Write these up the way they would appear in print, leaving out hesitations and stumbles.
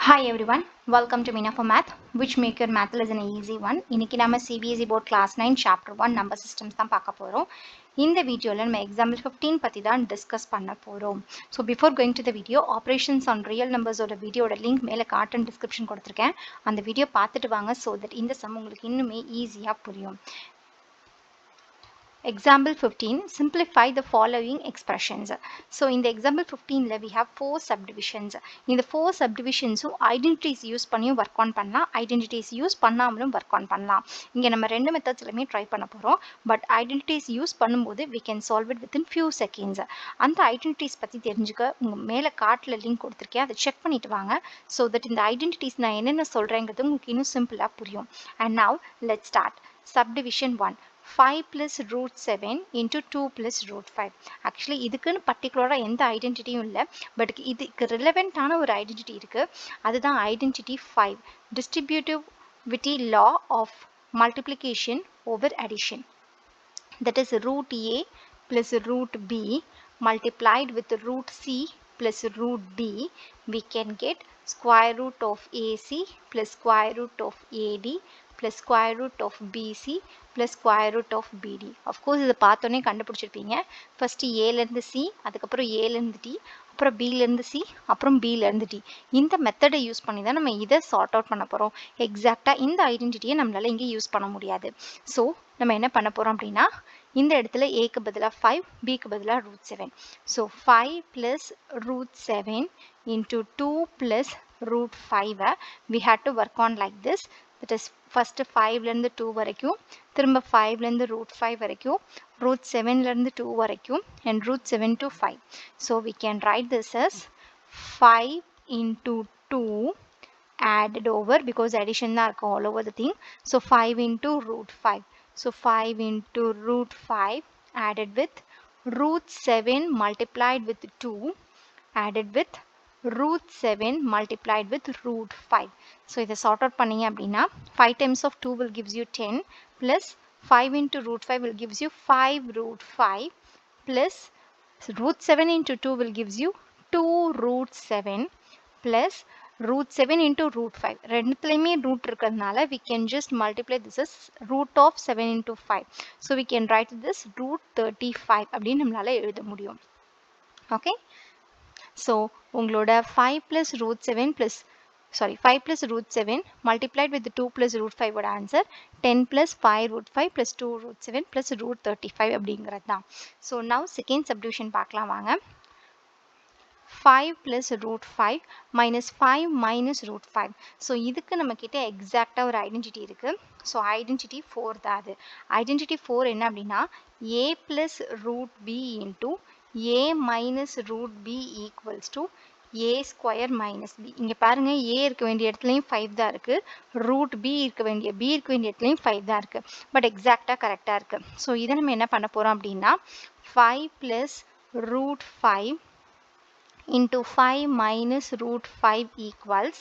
Hi everyone, welcome to Meena for Math, which make your math lesson an easy one. இன்னைக்கு நம்ம CBSE Board Class 9 Chapter 1 Number Systems தான் பார்க்க போறோம். இந்த வீடியோல நம்ம example 15 பத்தி தான் discuss பண்ண போறோம். So before going to the video, operations on real numbers ஓட வீடியோட லிங்க் மேல கார்ட்டூன் டிஸ்கிரிப்ஷன் கொடுத்திருக்கேன். அந்த வீடியோ பார்த்துட்டு வாங்க so that இந்த சம் உங்களுக்கு இன்னுமே ஈஸியா புரியும். Example 15, simplify the following expressions. So in the example 15 we have 4 subdivisions. In the 4 subdivisions identities use பண்ணியும் work on பண்ணலாம், identities use பண்ணாமலும் work on பண்ணலாம். இங்க நம்ம ரெண்டு மெத்தட்ஸ்லயுமே ட்ரை பண்ண போறோம். பட் identities use பண்ணும்போது we can solve it within few seconds. அந்த identities பத்தி தெரிஞ்சுக்க உங்க மேல கார்ட்ல லிங்க் கொடுத்திருக்கேன், அதை செக் பண்ணிட்டு வாங்க so that இந்த identities நான் என்னென்ன சொல்றேங்கிறது உங்களுக்கு இன்னும் சிம்பிளா புரியும். And now let's start. Subdivision 1. 5 plus root 7 into 2 plus root 5. Actually இதுக்குன்னு particular எந்த ஐடென்டிட்டியும் இல்லை, பட் இதுக்கு ரிலவெண்டான ஒரு ஐடென்டிட்டி இருக்கு. அதுதான் identity 5, distributivity law of multiplication over addition. That is root a plus root b multiplied with root c plus root d. We can get square root of ac plus square root of ad plus square root of bc plus square root of bd. Of course இதை பார்த்தோன்னே கண்டுபிடிச்சிருப்பீங்க. First ஏலேருந்து C, அதுக்கப்புறம் ஏலேருந்து D, அப்புறம் பிலேருந்து C, அப்புறம் பிலேருந்து D. இந்த மெத்தடை use பண்ணி தான் நம்ம இதை சார்ட் அவுட் பண்ண போகிறோம். எக்ஸாக்டாக இந்த ஐடென்டிட்டியை நம்மளால் இங்கே யூஸ் பண்ண முடியாது. ஸோ நம்ம என்ன பண்ண போகிறோம் அப்படின்னா, இந்த இடத்துல ஏக்கு பதிலாக 5, பிக்கு பதிலாக root 7. So 5 plus root 7 into 2 plus root 5 we had to work on like this. That is first 5லேருந்து 2 வரைக்கும், திரும்ப 5லேருந்து root 5 வரைக்கும், root 7லேருந்து 2 வரைக்கும், and root 7 to 5. So we can write this as 5 into 2 added over, because addition தான் இருக்கு all over the thing. So 5 into root 5. So 5 into root 5 added with root 7 multiplied with 2 added with root 7 multiplied with root 5. So இதை sort out பண்ணீங்க அப்படின்னா 5 times of 2 will gives you 10 plus 5 into root 5 will gives you 5 root 5 plus root 7 into 2 will gives you 2 root 7 plus root 7 into root 5. ரெண்டுத்துலையுமே root இருக்கிறதுனால we can just multiply this as root of 7 into 5. So we can write this root 35 அப்படின்னு நம்மளால எழுத முடியும். Okay. So உங்களோட 5 plus root 7 plus 5 plus root 7 multiplied with 2 plus root 5 ஓட answer 10 plus 5 root 5 plus 2 root 7 plus root 35 அப்படிங்கிறது தான். So now second subdivision பார்க்கலாம் வாங்க. 5 plus root 5 minus 5 minus root 5. So இதுக்கு நம்ம கிட்ட எக்ஸாக்டா ஒரு ஐடென்டிட்டி இருக்கு. So identity 4 தான் அது. Identity 4 என்ன அப்படின்னா a plus root b into a minus root b equals to a square minus b. இங்க பாருங்க a இருக்க வேண்டிய இடத்துலயும் 5 தான் இருக்கு, root b இருக்க வேண்டிய இடத்துலயும் 5 தான் இருக்கு, பட் எக்ஸாக்டா கரெக்டா இருக்கு. ஸோ இதை நம்ம என்ன பண்ண போறோம் அப்படின்னா 5 plus root 5 into 5 minus root 5 equals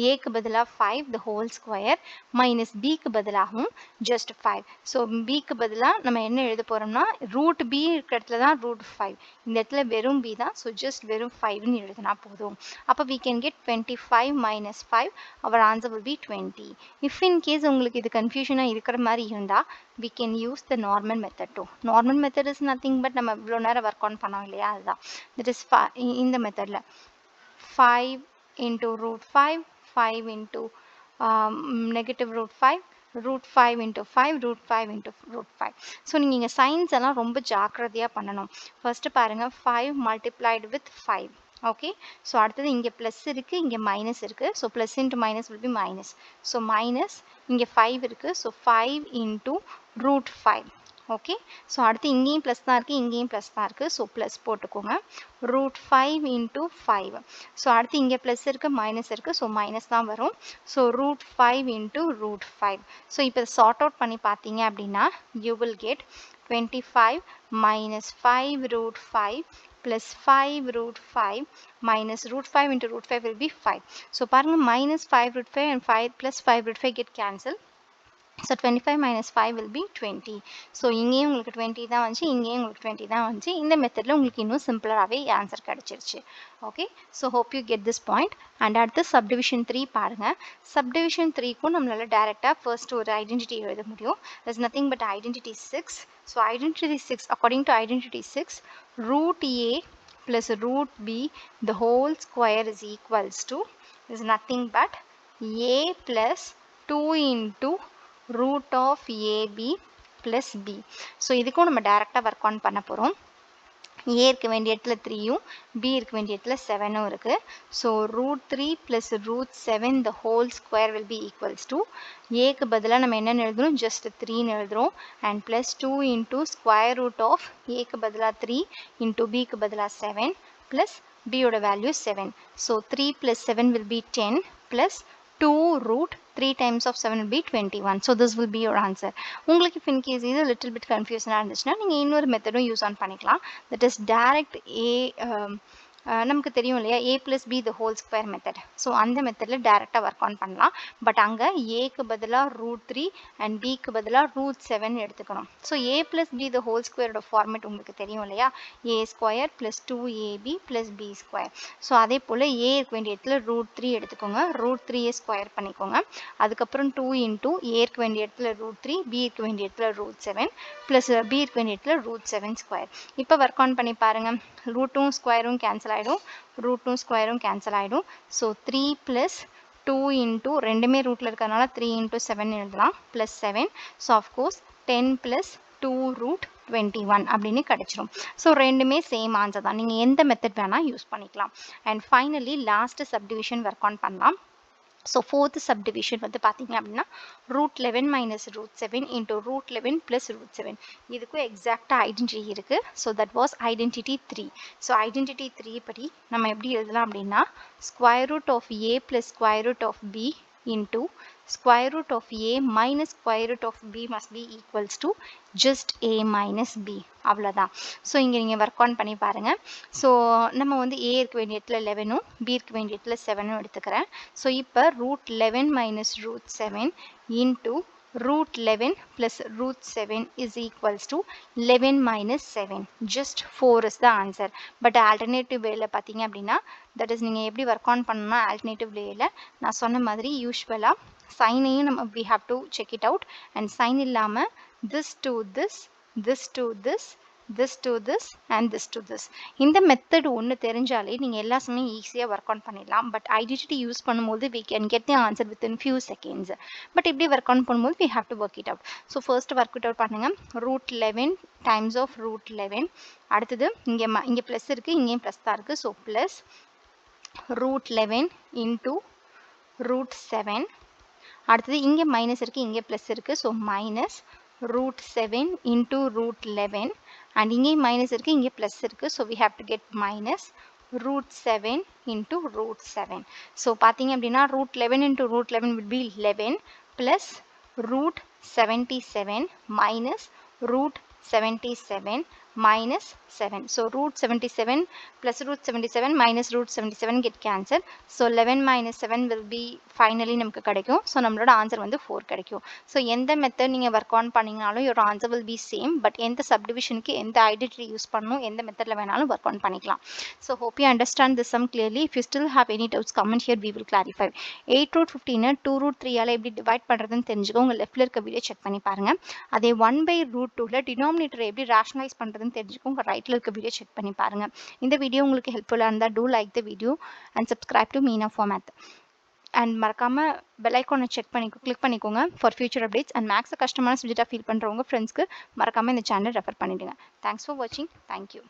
a க்கு பதிலா 5 the whole square minus b க்கு பதிலாகவும் just 5. So b க்கு பதிலா நம்ம என்ன எழுத போறோம்னா root b இருக்கிற இடத்துல தான் root 5, இந்த இடத்துல வெறும் b தான், so just வெறும் 5 ன்னு எழுதினா போதும். அப்ப we can get 25 minus 5, our answer will be 20. If in case உங்களுக்கு இது கன்ஃபியூஷனா இருக்கிற மாதிரி இருந்தா we can use the normal method too. Normal method is nothing but நம்ம இவ்வளவு நேரம் work on பண்ணோம் இல்லையா, அதுதான். That is இந்த மெத்தட்ல 5 into root 5, 5 into negative root 5, root 5 into 5, root 5 into root 5. So நீங்கள் இங்கே சைன்ஸ் எல்லாம் ரொம்ப ஜாக்கிரதையாக பண்ணணும். ஃபர்ஸ்ட் பாருங்க 5 multiplied with 5. ஓகே, ஸோ அடுத்தது இங்கே ப்ளஸ் இருக்குது, இங்கே மைனஸ் இருக்குது. So plus into minus will be minus. So minus இங்கே 5 இருக்குது, so 5 into root 5. Okay, so அடுத்து இங்கேயும் ப்ளஸ் தான் இருக்குது, இங்கேயும் ப்ளஸ் தான் இருக்குது, ஸோ ப்ளஸ் போட்டுக்கோங்க. root 5 into 5. ஸோ அடுத்து இங்கே ப்ளஸ் இருக்குது, மைனஸ் இருக்குது, ஸோ மைனஸ் தான் வரும். So root 5 into root 5. So இப்போ சார்ட் அவுட் பண்ணி பார்த்தீங்க அப்படின்னா you will get 25 minus 5 root 5 plus 5 root 5 minus root 5 into root 5 will be 5. So பாருங்க minus 5 root 5 and 5 plus 5 root 5 get cancelled. So 25 minus 5 will be 20. So இங்கேயும் உங்களுக்கு 20 தான் வந்துச்சு, இங்கேயும் உங்களுக்கு 20 தான் வந்துச்சு. இந்த மெத்தடில் உங்களுக்கு இன்னும் சிம்பிளராகவே ஆன்சர் கிடச்சிருச்சு. Okay, so hope you get this point. And அடுத்து சப்டிவிஷன் 3 பாருங்கள். சப்டிவிஷன் 3க்கும் நம்மளால் டேரெக்டாக ஃபர்ஸ்ட் ஒரு ஐடென்டிட்டி எழுத முடியும். Is nothing but identity 6. So identity 6, according to identity 6, root a plus root b the whole square is equals to is nothing but a plus 2 into root of ab plus b. So இதுக்கும் நம்ம டேரெக்டாக work on பண்ண போகிறோம். a இருக்க வேண்டிய இடத்துல 3யும் b இருக்க வேண்டிய இடத்துல 7ம் இருக்குது. So root 3 plus root 7 the whole square will be equals to aக்கு பதிலாக நம்ம என்னென்னு எழுதுறோம், ஜஸ்ட் 3ன்னு எழுதுறோம். And plus 2 into square root of ஏக்கு பதிலாக 3 இன்ட்டு பிக்கு பதிலாக 7 ப்ளஸ் பியோட value 7. So 3 plus 7 will be 10 plus 2 root 3 times of 7 will be 21. So this will be your answer. உங்களுக்கு if in case இது little bit confusion இருந்துச்சுன்னா நீங்கள் இன்னொரு மெத்தடும் யூஸ் ஆன் பண்ணிக்கலாம். that is direct a நமக்கு தெரியும் இல்லையா, a plus b the whole square method. So அந்த மெத்தடில் டேரெக்டாக ஒர்க் ஆன் பண்ணலாம். பட் அங்கே ஏக்கு பதிலாக root 3 அண்ட் பிக்கு பதிலாக root 7 எடுத்துக்கணும். So a plus b the whole squareோட ஃபார்மேட் உங்களுக்கு தெரியும் இல்லையா, a square plus 2ab plus b square. So அதே போல் a இருக்க வேண்டிய இடத்துல root 3 எடுத்துக்கோங்க, root 3 ஸ்கொயர் பண்ணிக்கோங்க. அதுக்கப்புறம் 2 இன்ட்டு a இருக்க வேண்டிய இடத்துல root 3, b இருக்க வேண்டிய இடத்துல root 7 ப்ளஸ் b இருக்க வேண்டிய இடத்துல root 7 ஸ்கொயர். இப்போ ஒர்க் ஆன் பண்ணி பாருங்கள். ரூட்டும் ஸ்கொயரும் கேன்சல் ஆகிடும், ரூட்டும் ஸ்கொயரும் கேன்சல் ஆகிடும். ஸோ 3 ப்ளஸ் 2 இன்ட்டு ரெண்டுமே ரூட்டில் இருக்கிறதுனால 3 இன்ட்டு 7 எழுதலாம் plus 7. So of course 10 plus 2 root 21 அப்படின்னு கிடச்சிரும். ஸோ ரெண்டுமே சேம் ஆன்சர் தான். நீங்கள் எந்த மெத்தட் வேணால் யூஸ் பண்ணிக்கலாம். And finally last subdivision work on பண்ணலாம். ஸோ ஃபோர்த்து சப்டிவிஷன் வந்து பார்த்தீங்க அப்படின்னா root 11 minus root 7 into root 11 plus root 7. இதுக்கும் எக்ஸாக்டாக ஐடென்டிட்டி இருக்குது. So that was identity 3. So identity 3 படி நம்ம எப்படி எழுதலாம் அப்படின்னா square root of A plus square root of B into square root of a minus square root of b must be equals to just a minus b. அவ்வளோதான். So இங்கே நீங்கள் work on பண்ணி பாருங்கள். ஸோ நம்ம வந்து a இருக்க வேண்டிய இடத்துல 11ம் b இருக்க வேண்டிய இடத்துல 7ம் எடுத்துக்கிறேன். ஸோ இப்போ root 11 minus root 7 into root 11 plus root 7 is equals to 11 minus 7. Just 4 is the answer. But alternative way பார்த்தீங்க அப்படின்னா that is நீங்கள் எப்படி ஒர்க் ஆன் பண்ணணும்னா alternative way நான் சொன்ன மாதிரி யூஸ்வலாக சைனையும் நம்ம we have to check it out. and sign இல்லாமல் this to this, this to this, this to this and this to this. இந்த மெத்தட் ஒன்று தெரிஞ்சாலே நீங்கள் எல்லா சமயம் ஈஸியாக ஒர்க் ஆன் பண்ணிடலாம். பட் ஐடென்டிட்டி யூஸ் பண்ணும்போது we can get the answer within few seconds. But இப்படி ஒர்க் ஆன் பண்ணும்போது we have to work it out. So first work it out பண்ணுங்கள். root 11 times of root 11. அடுத்தது இங்கே plus இருக்குது, இங்கேயும் plus தான் இருக்குது. So plus root 11 into root 7. அடுத்தது இங்கே மைனஸ் இருக்குது, இங்கே ப்ளஸ் இருக்குது. So minus root 7 into root 11. and இங்கே மைனஸ் இருக்குது, இங்கே ப்ளஸ் இருக்குது. So we have to get minus root 7 into root 7. So பார்த்தீங்க அப்படின்னா root 11 into root 11 will be 11 plus root 77 minus root 77 minus 7. So root 77 plus root 77 minus root 77 get cancelled. So 11 minus 7 will be finally நமக்கு கிடைக்கும். So நம்மளோட answer வந்து 4 கிடைக்கும். So எந்த method நீங்கள் work on பண்ணிங்கனாலும் your answer will be same. But எந்த சப்டிவிஷனுக்கு எந்த ஐடென்டிட்டி யூஸ் பண்ணணும், எந்த மெத்தடில் வேணாலும் ஒர்க் ஆன் பண்ணிக்கலாம். So hope you understand this sum clearly. If you still have any doubts, comment here, we will clarify. 8 root 15 2 root 3 எப்படி டிவைட் பண்ணுறதுன்னு தெரிஞ்சுக்கோ. உங்கள் லெஃப்டில் இருக்க வீடியோ செக் பண்ணி பாருங்கள். அதே 1 by root 2 டினாமினேட்டரை எப்படி ரேஷனலைஸ் பண்ணுறதுன்னு தெரிஞ்சுக்கோ. உங்கள் ரைட்டில் இருக்க வீடியோ செக் பண்ணி பாருங்கள். இந்த வீடியோ உங்களுக்கு ஹெல்ப்ஃபுல்லாக இருந்தால் do like the video and subscribe to Meena for Math. And மறக்காமல் பெல் ஐக்கானை கிளிக் பண்ணிக்கோங்க ஃபார் ஃபியூச்சர் அப்டேட்ஸ். அண்ட் மேக்ஸை கஷ்டமான சப்ஜெக்டாக ஃபீல் பண்ணுறவங்க ஃப்ரெண்ட்ஸ்க்கு மறக்காமல் இந்த சேனல் ரெஃபர் பண்ணிவிடுங்க. தேங்க்ஸ் ஃபார் வாட்சிங். தேங்க்யூ.